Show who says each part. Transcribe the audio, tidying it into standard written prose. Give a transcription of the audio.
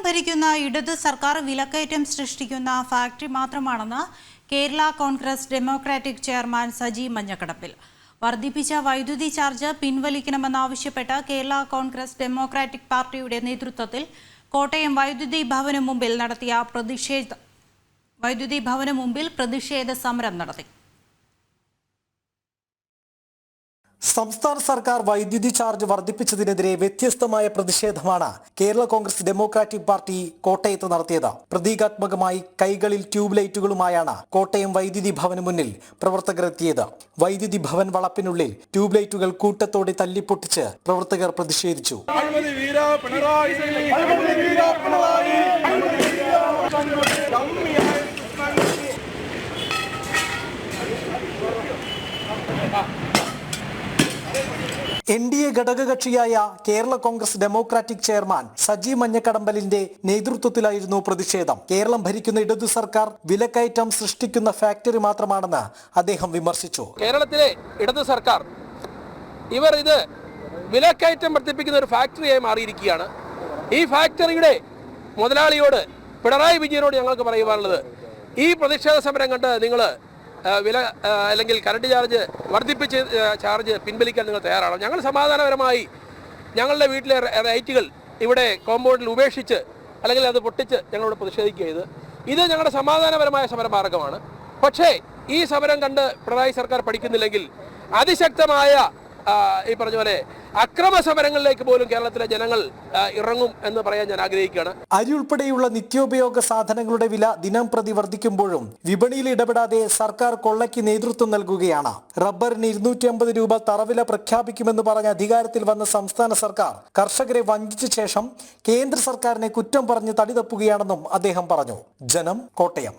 Speaker 1: ഭരിക്കുന്ന ഇടത് സർക്കാർ വിലക്കയറ്റം സൃഷ്ടിക്കുന്ന ഫാക്ടറി മാത്രമാണെന്ന് Kerala Congress Democratic chairman Saji Manjakadambil. വർദ്ധിപ്പിച്ച വൈദ്യുതി ചാർജ് പിൻവലിക്കണമെന്നാവശ്യപ്പെട്ട് കേരള കോൺഗ്രസ് ഡെമോക്രാറ്റിക് പാർട്ടിയുടെ നേതൃത്വത്തിൽ കോട്ടയം വൈദ്യുതി ഭവന് മുമ്പിൽ പ്രതിഷേധ സമരം നടത്തി.
Speaker 2: സംസ്ഥാന സർക്കാർ വൈദ്യുതി ചാർജ് വർദ്ധിപ്പിച്ചതിനെതിരെ വ്യത്യസ്തമായ പ്രതിഷേധമാണ് കേരള കോൺഗ്രസ് ഡെമോക്രാറ്റിക് പാർട്ടി കോട്ടയത്ത് നടത്തിയത്. പ്രതീകാത്മകമായി കൈകളിൽ ട്യൂബ് ലൈറ്റുകളുമായാണ് കോട്ടയം വൈദ്യുതി ഭവന് മുന്നിൽ പ്രവർത്തകർ എത്തിയത്. വൈദ്യുതി ഭവൻ വളപ്പിനുള്ളിൽ ട്യൂബ് ലൈറ്റുകൾ കൂട്ടത്തോടെ തല്ലിപ്പൊട്ടിച്ച് പ്രവർത്തകർ പ്രതിഷേധിച്ചു. NDA ഘടകകക്ഷിയായ Kerala Congress Democratic chairman Saji മഞ്ഞക്കടമ്പലിന്റെ നേതൃത്വത്തിലായിരുന്നു പ്രതിഷേധം. കേരളം ഭരിക്കുന്ന ഇടതു സർക്കാർ വിലക്കയറ്റം സൃഷ്ടിക്കുന്ന ഫാക്ടറി മാത്രമാണെന്ന് അദ്ദേഹം വിമർശിച്ചു.
Speaker 3: കേരളത്തിലെ ഇടതു സർക്കാർ ഇത് വിലക്കയറ്റം വർദ്ധിപ്പിക്കുന്ന ഒരു ഫാക്ടറിയായി മാറിയിരിക്കുകയാണ്. ഈ ഫാക്ടറിയുടെ മുതലാളിയോട്, പിണറായി വിജയനോട് ഞങ്ങൾക്ക് പറയുവാനുള്ളത്, ഈ പ്രതിഷേധ സമരം കണ്ട് നിങ്ങൾ വില അല്ലെങ്കിൽ കറണ്ട് ചാർജ് വർദ്ധിപ്പിച്ച് ചാർജ് പിൻവലിക്കാൻ നിങ്ങൾ തയ്യാറാണ്. ഞങ്ങൾ സമാധാനപരമായി ഞങ്ങളുടെ വീട്ടിലെ ലൈറ്റുകൾ ഇവിടെ കോമ്പൗണ്ടിൽ ഉപേക്ഷിച്ച് അല്ലെങ്കിൽ അത് പൊട്ടിച്ച് ഞങ്ങളിവിടെ പ്രതിഷേധിക്കുക. ഇത് ഞങ്ങളുടെ സമാധാനപരമായ സമരമാർഗമാണ്. പക്ഷേ ഈ സമരം കണ്ട് പിണറായി സർക്കാർ പഠിക്കുന്നില്ലെങ്കിൽ അതിശക്തമായ ഈ പറഞ്ഞ പോലെ അക്രമ സമരങ്ങളിലേക്ക് പോലും കേരളത്തിലെ ജനങ്ങൾ ഇറങ്ങും എന്ന് പറയാൻ ഞാൻ ആഗ്രഹിക്കുകയാണ്.
Speaker 2: അരി ഉൾപ്പെടെയുള്ള നിത്യോപയോഗ സാധനങ്ങളുടെ വില ദിനം പ്രതി വർദ്ധിക്കുമ്പോഴും വിപണിയിൽ ഇടപെടാതെ സർക്കാർ കൊള്ളയ്ക്ക് നേതൃത്വം നൽകുകയാണ്. റബ്ബറിന് 250 രൂപ തറവില പ്രഖ്യാപിക്കുമെന്ന് പറഞ്ഞ അധികാരത്തിൽ വന്ന സംസ്ഥാന സർക്കാർ കർഷകരെ വഞ്ചിച്ച ശേഷം കേന്ദ്ര സർക്കാരിനെ കുറ്റം പറഞ്ഞ് തടി തപ്പുകയാണെന്നും അദ്ദേഹം പറഞ്ഞു. ജനം, കോട്ടയം.